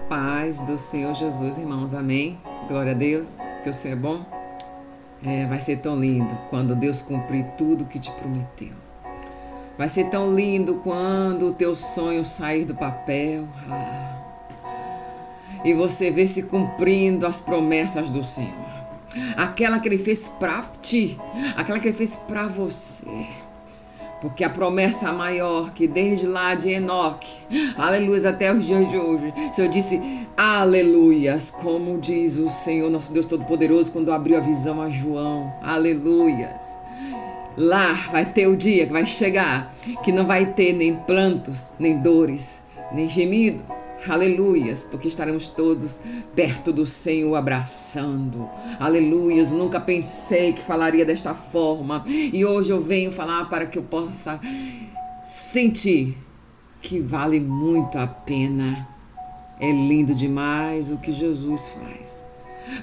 Paz do Senhor Jesus, irmãos, amém? Glória a Deus, que o Senhor é bom. Vai ser tão lindo quando Deus cumprir tudo que te prometeu. Vai ser tão lindo quando o teu sonho sair do papel e você ver se cumprindo as promessas do Senhor. Aquela que Ele fez para ti, aquela que Ele fez para você. Porque a promessa maior que desde lá de Enoque, aleluia, até os dias de hoje, o Senhor disse, aleluias, como diz o Senhor, nosso Deus Todo-Poderoso, quando abriu a visão a João, aleluias. Lá vai ter o dia que vai chegar, que não vai ter nem prantos, nem dores, nem gemidos, aleluias, porque estaremos todos perto do Senhor abraçando, aleluias. Eu nunca pensei que falaria desta forma e hoje eu venho falar para que eu possa sentir que vale muito a pena. É lindo demais o que Jesus faz.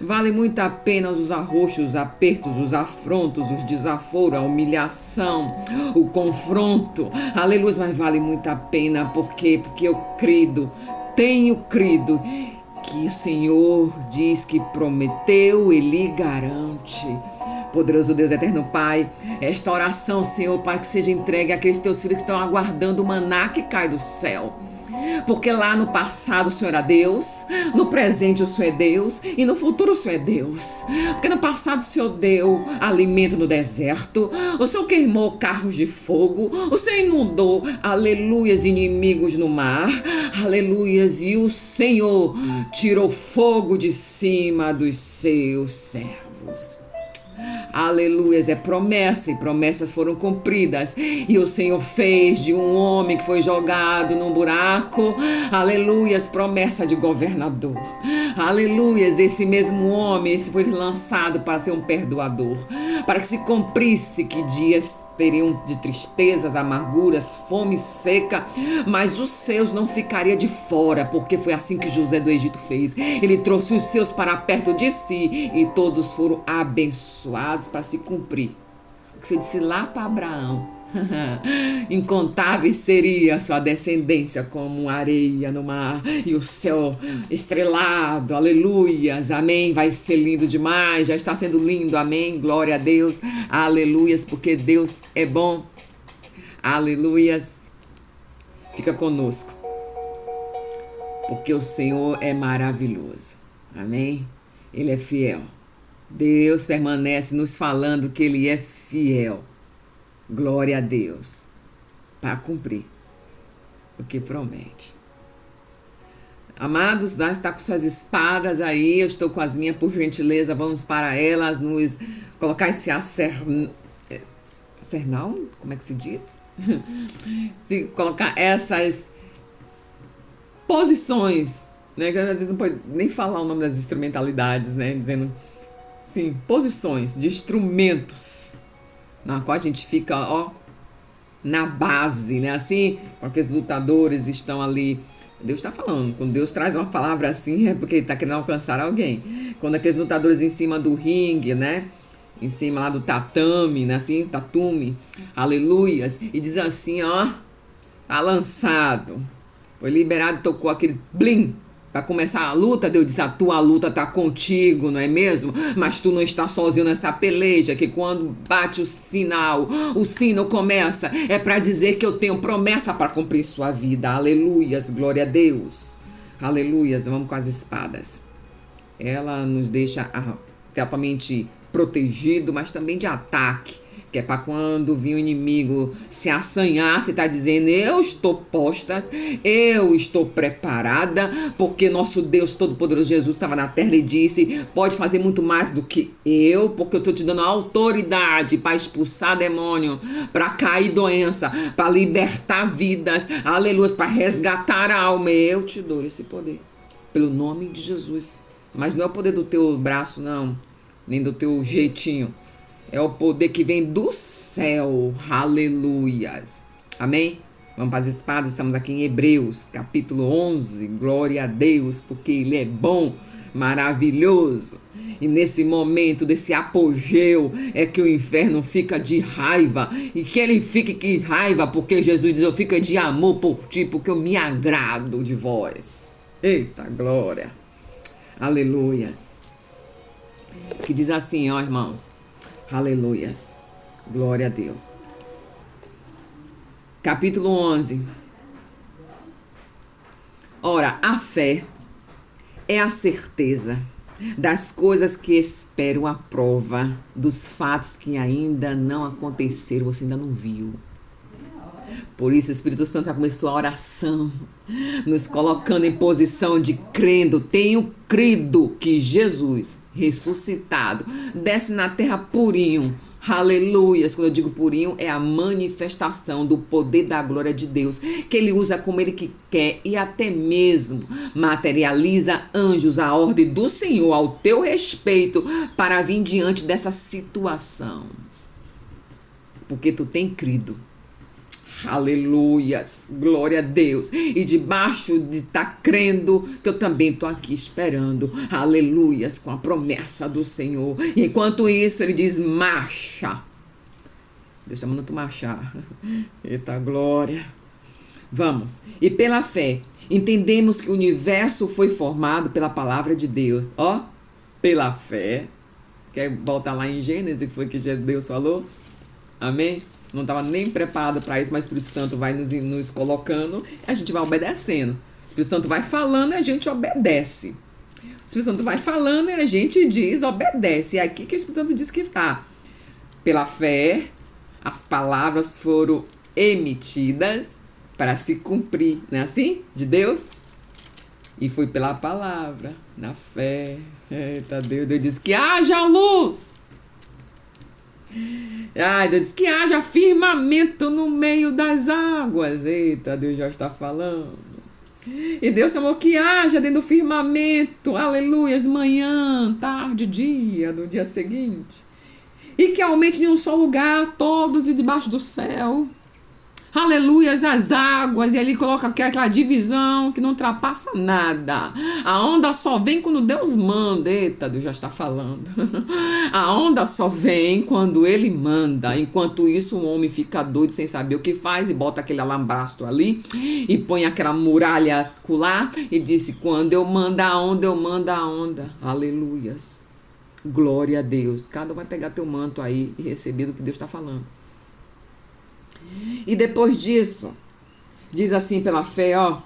Vale muito a pena os arroxos, os apertos, os afrontos, os desaforos, a humilhação, o confronto. Aleluia, mas vale muito a pena. Por quê? Porque eu tenho crido que o Senhor diz que prometeu, Ele garante. Poderoso Deus, eterno Pai, esta oração, Senhor, para que seja entregue àqueles teus filhos que estão aguardando o maná que cai do céu. Porque lá no passado o Senhor é Deus, no presente o Senhor é Deus e no futuro o Senhor é Deus. Porque no passado o Senhor deu alimento no deserto, o Senhor queimou carros de fogo, o Senhor inundou, aleluias, inimigos no mar, aleluias, e o Senhor tirou fogo de cima dos seus servos. Aleluias, é promessa e promessas foram cumpridas. E o Senhor fez de um homem que foi jogado num buraco, aleluias, promessa de governador. Aleluias, esse mesmo homem, esse foi lançado para ser um perdoador, para que se cumprisse que dias teriam de tristezas, amarguras, fome seca, mas os seus não ficariam de fora, porque foi assim que José do Egito fez. Ele trouxe os seus para perto de si e todos foram abençoados para se cumprir o que você disse lá para Abraão. Incontável seria a sua descendência como areia no mar e o céu estrelado, aleluias, amém, vai ser lindo demais, já está sendo lindo, amém, glória a Deus, aleluias, porque Deus é bom, aleluias. Fica conosco, porque o Senhor é maravilhoso, amém, Ele é fiel, Deus permanece nos falando que Ele é fiel. Glória a Deus, para cumprir o que promete. Amados, nós está com suas espadas aí, eu estou com as minhas, por gentileza, vamos para elas, nos colocar esse acernal, como é que se diz? Se colocar essas posições, né, que às vezes não pode nem falar o nome das instrumentalidades, né, dizendo, sim, posições de instrumentos, na qual a gente fica, na base, né? Assim, com aqueles lutadores estão ali. Deus está falando. Quando Deus traz uma palavra assim, é porque Ele está querendo alcançar alguém. Quando aqueles lutadores em cima do ringue, né? Em cima lá do tatame, né? Assim, tatume, aleluias. E diz assim, tá lançado. Foi liberado, tocou aquele blim. Para começar a luta, Deus diz, a tua luta está contigo, não é mesmo? Mas tu não está sozinho nessa peleja, que quando bate o sino começa, é para dizer que eu tenho promessa para cumprir sua vida. Aleluias, glória a Deus. Aleluias, vamos com as espadas. Ela nos deixa totalmente protegido, mas também de ataque. Que é para quando vir o inimigo se assanhar, você está dizendo, eu estou postas, eu estou preparada, porque nosso Deus Todo-Poderoso Jesus estava na terra e disse, pode fazer muito mais do que eu, porque eu estou te dando autoridade para expulsar demônio, para cair doença, para libertar vidas, aleluia, para resgatar a alma, eu te dou esse poder, pelo nome de Jesus, mas não é o poder do teu braço não, nem do teu jeitinho, é o poder que vem do céu. Aleluias. Amém? Vamos para as espadas. Estamos aqui em Hebreus, capítulo 11. Glória a Deus, porque Ele é bom, maravilhoso. E nesse momento, desse apogeu, é que o inferno fica de raiva. E que ele fique de raiva, porque Jesus diz, eu fico de amor por ti, porque eu me agrado de vós. Eita glória. Aleluias. Que diz assim, ó irmãos. Aleluias. Glória a Deus. Capítulo 11. Ora, a fé é a certeza das coisas que espero, a prova dos fatos que ainda não aconteceram, você ainda não viu. Por isso o Espírito Santo já começou a oração, nos colocando em posição de crendo. Tenho crido que Jesus, ressuscitado, desce na terra purinho. Aleluias, quando eu digo purinho, é a manifestação do poder da glória de Deus, que ele usa como ele que quer e até mesmo materializa anjos à ordem do Senhor ao teu respeito para vir diante dessa situação. Porque tu tem crido. Aleluias, glória a Deus. E debaixo de estar crendo, que eu também estou aqui esperando. Aleluias, com a promessa do Senhor. E enquanto isso, ele diz, marcha. Deus está mandando tu marchar. Eita glória. Vamos. E pela fé, entendemos que o universo foi formado pela palavra de Deus. Ó, pela fé. Quer voltar lá em Gênesis, que foi que Deus falou? Amém? Não estava nem preparado para isso, mas o Espírito Santo vai nos colocando e a gente vai obedecendo. O Espírito Santo vai falando e a gente obedece. O Espírito Santo vai falando e a gente diz, obedece. É aqui que o Espírito Santo diz que está. Pela fé, as palavras foram emitidas para se cumprir, não é assim? De Deus? E foi pela palavra, na fé. Eita Deus, Deus disse que haja luz. Ai, Deus diz que haja firmamento no meio das águas. Eita, Deus já está falando. E Deus chamou que haja dentro do firmamento, aleluias, manhã, tarde, dia, do dia seguinte. E que aumente em um só lugar, todos e debaixo do céu. Aleluias, as águas, e ali coloca aquela divisão que não ultrapassa nada. A onda só vem quando Deus manda. Eita, Deus já está falando. A onda só vem quando Ele manda. Enquanto isso, o homem fica doido sem saber o que faz e bota aquele alambastro ali e põe aquela muralha lá e disse, quando eu mando a onda, eu mando a onda. Aleluias. Glória a Deus. Cada um vai pegar teu manto aí e receber do que Deus está falando. E depois disso, diz assim pela fé, ó.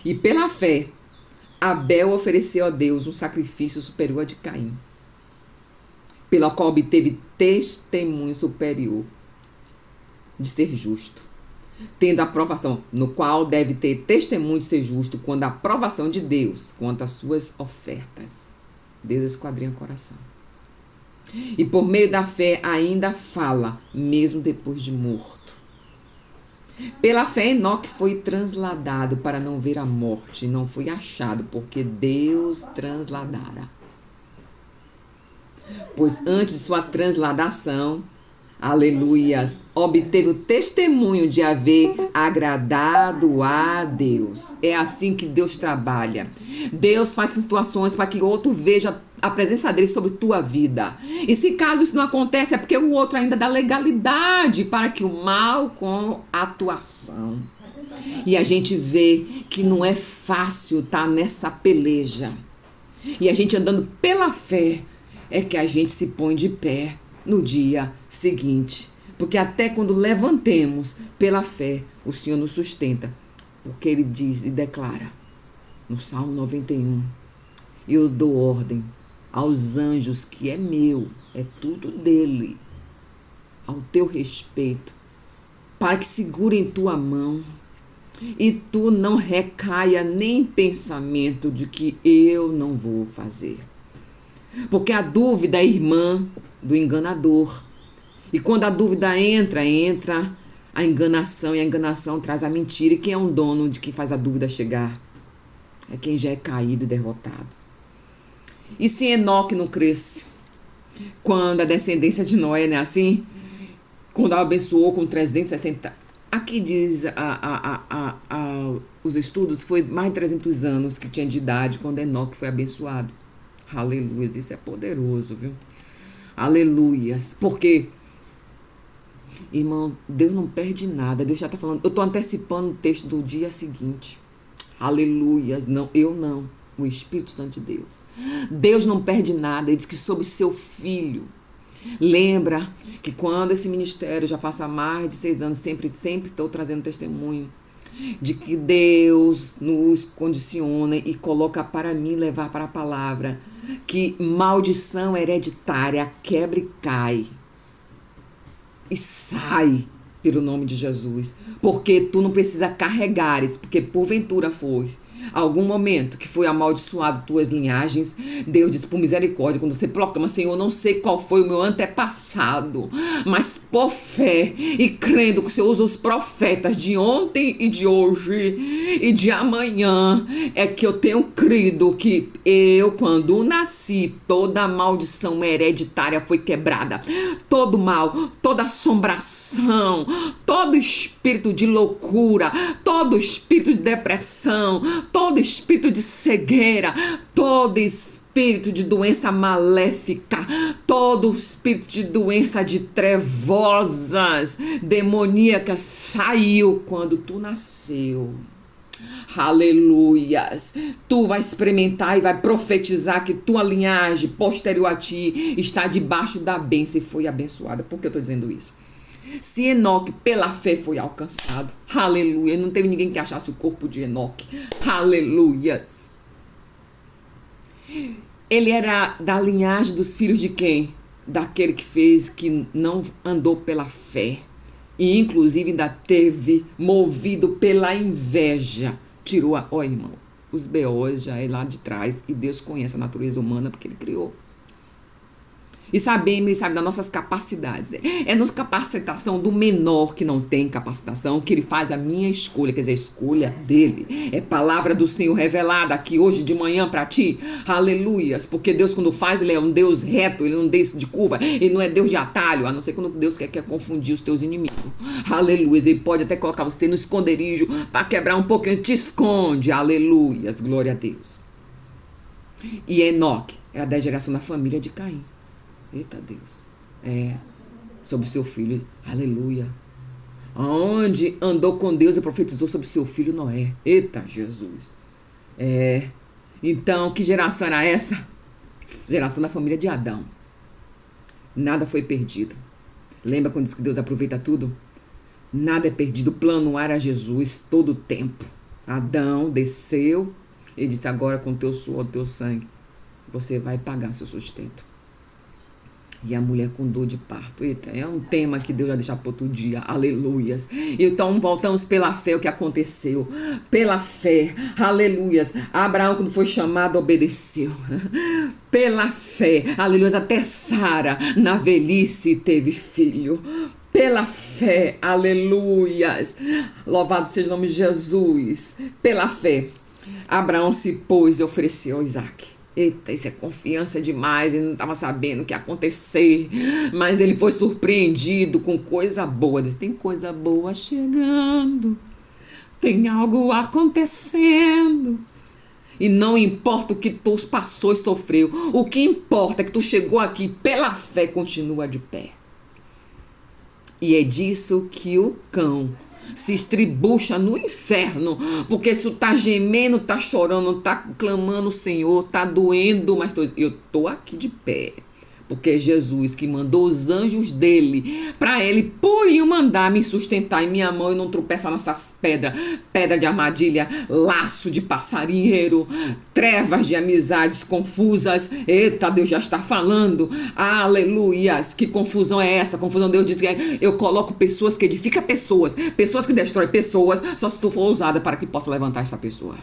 E pela fé, Abel ofereceu a Deus um sacrifício superior a de Caim, pela qual obteve testemunho superior de ser justo, tendo a aprovação, no qual deve ter testemunho de ser justo, quando a aprovação de Deus quanto às suas ofertas. Deus esquadrinha o coração. E por meio da fé ainda fala, mesmo depois de morto. Pela fé, Enoque foi transladado para não ver a morte, e não foi achado, porque Deus transladara. Pois antes de sua transladação, aleluias, obteve o testemunho de haver agradado a Deus. É assim que Deus trabalha. Deus faz situações para que o outro veja a presença dele sobre tua vida. E se caso isso não acontece, é porque o outro ainda dá legalidade para que o mal com atuação. E a gente vê que não é fácil estar nessa peleja. E a gente andando pela fé é que a gente se põe de pé no dia seguinte. Porque até quando levantemos pela fé, o Senhor nos sustenta. Porque Ele diz e declara no Salmo 91, eu dou ordem aos anjos que é meu, é tudo dele, ao teu respeito, para que segurem tua mão e tu não recaia nem pensamento de que eu não vou fazer. Porque a dúvida é irmã do enganador. E quando a dúvida entra a enganação, e a enganação traz a mentira. E quem é um dono de quem faz a dúvida chegar? É quem já é caído e derrotado. E se Enoque não cresce? Quando a descendência de Noé, né, assim? Quando ela abençoou com 360. Aqui diz os estudos, foi mais de 300 anos que tinha de idade quando Enoque foi abençoado. Aleluia, isso é poderoso, viu? Aleluias. Porque, irmãos, Deus não perde nada. Deus já está falando. Eu estou antecipando o texto do dia seguinte. Aleluias. Não, eu não. O Espírito Santo de Deus. Deus não perde nada. Ele diz que sobre seu filho. Lembra que quando esse ministério já faça mais de 6 anos, sempre estou trazendo testemunho de que Deus nos condiciona e coloca para mim levar para a palavra que maldição hereditária quebra e cai e sai pelo nome de Jesus, porque tu não precisa carregares, porque porventura fosse algum momento que foi amaldiçoado tuas linhagens, Deus diz por misericórdia, quando você proclama, Senhor, não sei qual foi o meu antepassado, mas por fé e crendo que o Senhor usa os profetas de ontem e de hoje e de amanhã, é que eu tenho crido que eu, quando nasci, toda maldição hereditária foi quebrada, todo mal, toda assombração, todo espírito de loucura, todo espírito de depressão, todo espírito de cegueira, todo espírito de doença maléfica, todo espírito de doença de trevosas, demoníacas, saiu quando tu nasceu. Aleluias. Tu vai experimentar e vai profetizar que tua linhagem posterior a ti está debaixo da bênção e foi abençoada. Por que eu estou dizendo isso? Se Enoque pela fé foi alcançado, aleluia, não teve ninguém que achasse o corpo de Enoque, aleluias. Ele era da linhagem dos filhos de quem? Daquele que fez, que não andou pela fé, e inclusive ainda teve movido pela inveja, tirou irmão, os B.O.s já é lá de trás, e Deus conhece a natureza humana porque ele criou. E sabemos, sabe, das nossas capacidades. É nos capacitação do menor que não tem capacitação que ele faz a minha escolha, quer dizer, a escolha dele. É palavra do Senhor revelada aqui hoje de manhã para ti. Aleluias. Porque Deus, quando faz, ele é um Deus reto, ele não é um Deus de curva, ele não é Deus de atalho, a não ser quando Deus quer confundir os teus inimigos. Aleluias. Ele pode até colocar você no esconderijo para quebrar um pouquinho, te esconde. Aleluias. Glória a Deus. E Enoque era da geração da família de Caim. Eita Deus, sobre seu filho, aleluia, onde andou com Deus e profetizou sobre seu filho Noé, eita Jesus, então que geração era essa? Geração da família de Adão, nada foi perdido, lembra quando diz que Deus aproveita tudo? Nada é perdido, o plano era Jesus todo o tempo. Adão desceu, ele disse agora com teu suor, teu sangue, você vai pagar seu sustento. E a mulher com dor de parto. Eita, é um tema que Deus vai deixar para outro dia. Aleluias. Então, voltamos pela fé, o que aconteceu. Pela fé. Aleluias. Abraão, quando foi chamado, obedeceu. Pela fé. Aleluias. Até Sara, na velhice, teve filho. Pela fé. Aleluias. Louvado seja o nome de Jesus. Pela fé. Abraão se pôs e ofereceu Isaac. Eita, isso é confiança demais, ele não estava sabendo o que ia acontecer, mas ele foi surpreendido com coisa boa. Diz, tem coisa boa chegando, tem algo acontecendo, e não importa o que tu passou e sofreu, o que importa é que tu chegou aqui pela fé, continua de pé. E é disso que o cão se estribucha no inferno, porque se tu tá gemendo, tá chorando, tá clamando o Senhor, tá doendo, mas eu tô aqui de pé, porque é Jesus que mandou os anjos dele para ele podiam mandar me sustentar em minha mão e não tropeçar nessas pedras, pedra de armadilha, laço de passarinheiro, trevas de amizades confusas. Eita, Deus já está falando, aleluias, que confusão é essa? Confusão, Deus diz que eu coloco pessoas que edificam pessoas que destroem pessoas, só se tu for ousada para que possa levantar essa pessoa,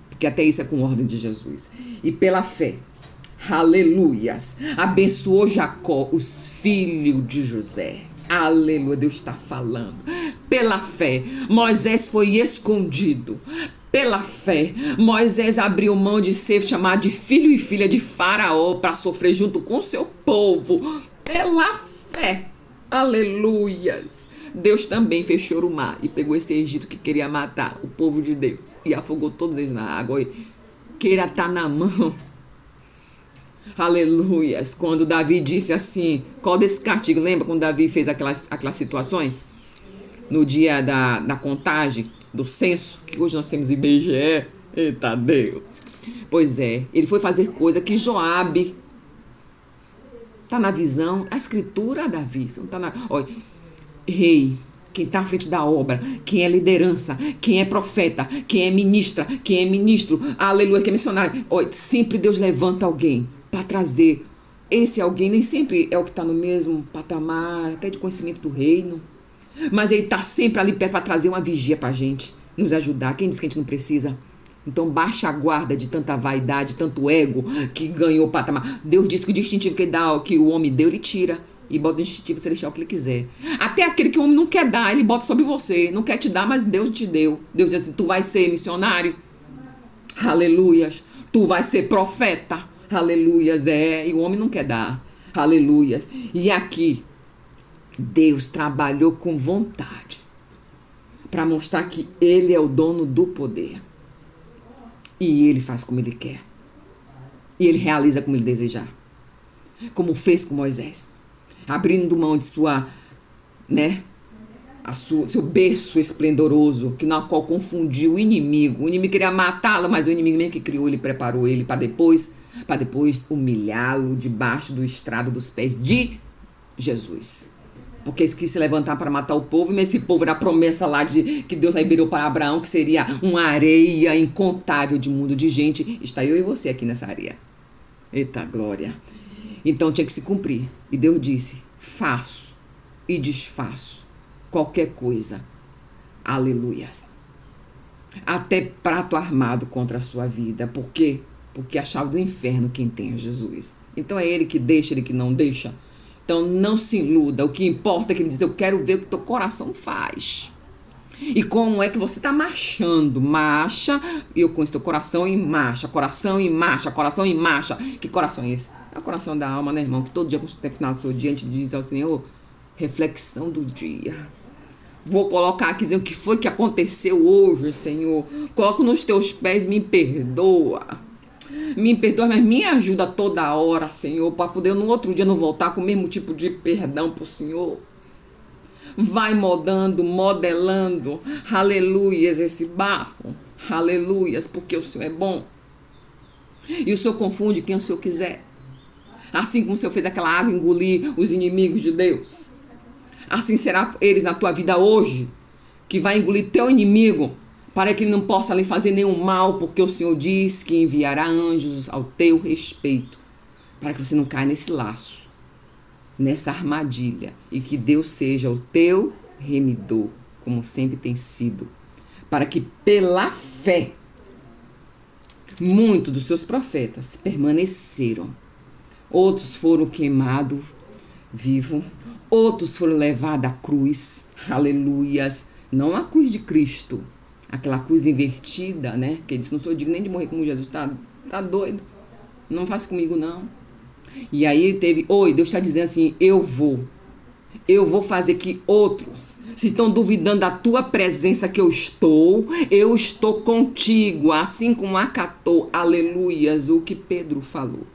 porque até isso é com ordem de Jesus. E pela fé, aleluias, abençoou Jacó, os filhos de José. Aleluia, Deus está falando. Pela fé, Moisés foi escondido. Pela fé, Moisés abriu mão de ser chamado de filho e filha de Faraó para sofrer junto com seu povo. Pela fé, aleluias. Deus também fechou o mar e pegou esse Egito que queria matar o povo de Deus e afogou todos eles na água. Queira estar na mão. Aleluias. Quando Davi disse assim, qual desse castigo? Lembra quando Davi fez aquelas situações? no dia da contagem, do censo, que hoje nós temos IBGE. Eita Deus. Pois é, ele foi fazer coisa que Joabe, tá na visão, a escritura, Davi, não tá na... Olha, rei, quem está à frente da obra, quem é liderança, quem é profeta, quem é ministra, quem é ministro, aleluia, quem é missionário. Olha, sempre Deus levanta alguém para trazer. Esse alguém nem sempre é o que está no mesmo patamar, até de conhecimento do reino. Mas ele está sempre ali perto para trazer uma vigia para a gente, nos ajudar. Quem diz que a gente não precisa? Então baixa a guarda de tanta vaidade, tanto ego que ganhou o patamar. Deus disse que o distintivo que ele dá, que o homem deu, ele tira. E bota o distintivo celestial que ele quiser. Até aquele que o homem não quer dar, ele bota sobre você. Não quer te dar, mas Deus te deu. Deus diz assim, tu vai ser missionário. Aleluias. Tu vai ser profeta. Aleluias. E o homem não quer dar. Aleluias. E aqui, Deus trabalhou com vontade para mostrar que ele é o dono do poder. E ele faz como ele quer. E ele realiza como ele desejar. Como fez com Moisés. Abrindo mão de sua, seu berço esplendoroso, que na qual confundiu o inimigo. O inimigo queria matá-lo, mas o inimigo mesmo que criou, ele preparou ele para depois humilhá-lo debaixo do estrado dos pés de Jesus. Porque ele quis se levantar para matar o povo, mas esse povo era a promessa lá que Deus liberou para Abraão, que seria uma areia incontável de mundo de gente. Está eu e você aqui nessa areia. Eita glória. Então tinha que se cumprir. E Deus disse, faço e desfaço qualquer coisa. Aleluias. Até prato armado contra a sua vida. Por quê? Porque a chave do inferno quem tem é Jesus. Então é ele que deixa, ele que não deixa. Então não se iluda. O que importa é que ele diz, eu quero ver o que teu coração faz. E como é que você está marchando? Marcha, eu conheço teu coração em marcha, coração em marcha, coração em marcha. Que coração é esse? É o coração da alma, né, irmão? Que todo dia, quando você terminar o seu dia, a gente diz ao Senhor, reflexão do dia. Vou colocar aqui dizendo o que foi que aconteceu hoje, Senhor. Coloco nos teus pés, me perdoa. Me perdoa, mas me ajuda toda hora, Senhor, para poder no outro dia não voltar com o mesmo tipo de perdão pro Senhor. Vai modelando, aleluias, esse barro, aleluias, porque o Senhor é bom. E o Senhor confunde quem o Senhor quiser. Assim como o Senhor fez aquela água engolir os inimigos de Deus. Assim será eles na tua vida hoje, que vai engolir teu inimigo, para que ele não possa lhe fazer nenhum mal, porque o Senhor diz que enviará anjos ao teu respeito, para que você não caia nesse laço, nessa armadilha, e que Deus seja o teu remidor, como sempre tem sido, para que pela fé, muitos dos seus profetas permaneceram. Outros foram queimados vivos, outros foram levados à cruz, aleluias, não a cruz de Cristo, aquela cruz invertida, né? Que ele disse, não sou digno nem de morrer como Jesus, tá doido? Não faça comigo, não. E aí ele teve, Deus está dizendo assim, eu vou fazer que outros, se estão duvidando da tua presença que eu estou contigo, assim como acatou, aleluias, o que Pedro falou.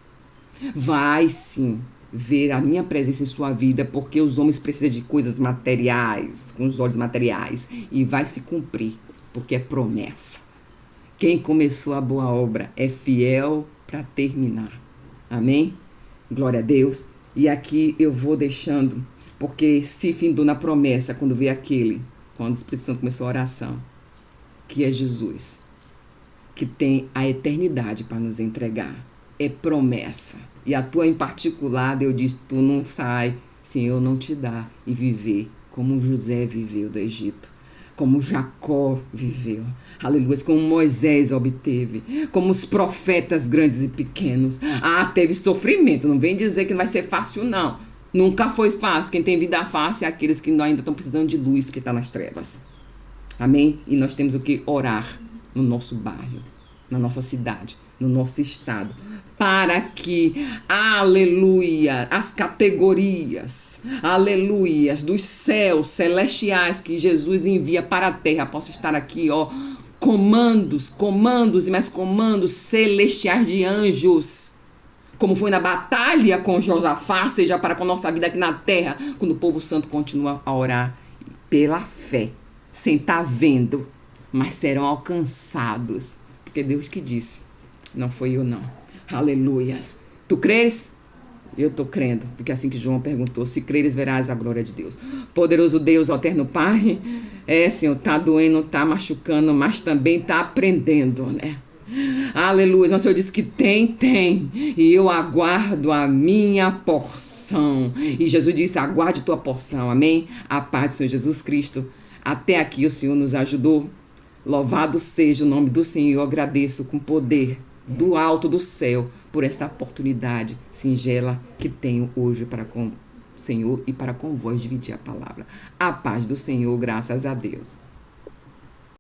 Vai sim ver a minha presença em sua vida, porque os homens precisam de coisas materiais, com os olhos materiais, e vai se cumprir, porque é promessa. Quem começou a boa obra é fiel para terminar. Amém? Glória a Deus. E aqui eu vou deixando, porque se findou na promessa, quando veio quando o Espírito Santo começou a oração, que é Jesus, que tem a eternidade para nos entregar. É promessa. E a tua em particular, Deus diz, tu não sai sem eu não te dar e viver como José viveu do Egito, como Jacó viveu, aleluia, como Moisés obteve, como os profetas grandes e pequenos. Teve sofrimento, não vem dizer que não vai ser fácil, não. Nunca foi fácil. Quem tem vida fácil é aqueles que ainda estão precisando de luz, que está nas trevas. Amém? E nós temos o que? Orar no nosso bairro, na nossa cidade, no nosso estado, para que, aleluia, as categorias, aleluias, dos céus celestiais que Jesus envia para a terra, possa estar aqui, comandos e mais comandos celestiais de anjos, como foi na batalha com Josafá, seja para com a nossa vida aqui na terra, quando o povo santo continua a orar pela fé, sem estar vendo, mas serão alcançados. Porque Deus que disse, não foi eu não. Aleluias. Tu crês? Eu estou crendo, porque assim que João perguntou, se creres verás a glória de Deus. Poderoso Deus, eterno Pai, Senhor, tá doendo, tá machucando, mas também tá aprendendo, né? Aleluia, mas o Senhor disse que tem, e eu aguardo a minha porção. E Jesus disse, aguarde tua porção, amém? A paz do Senhor Jesus Cristo. Até aqui o Senhor nos ajudou. Louvado seja o nome do Senhor. Eu agradeço com poder do alto do céu por essa oportunidade singela que tenho hoje para com o Senhor e para com vós dividir a palavra. A paz do Senhor, graças a Deus.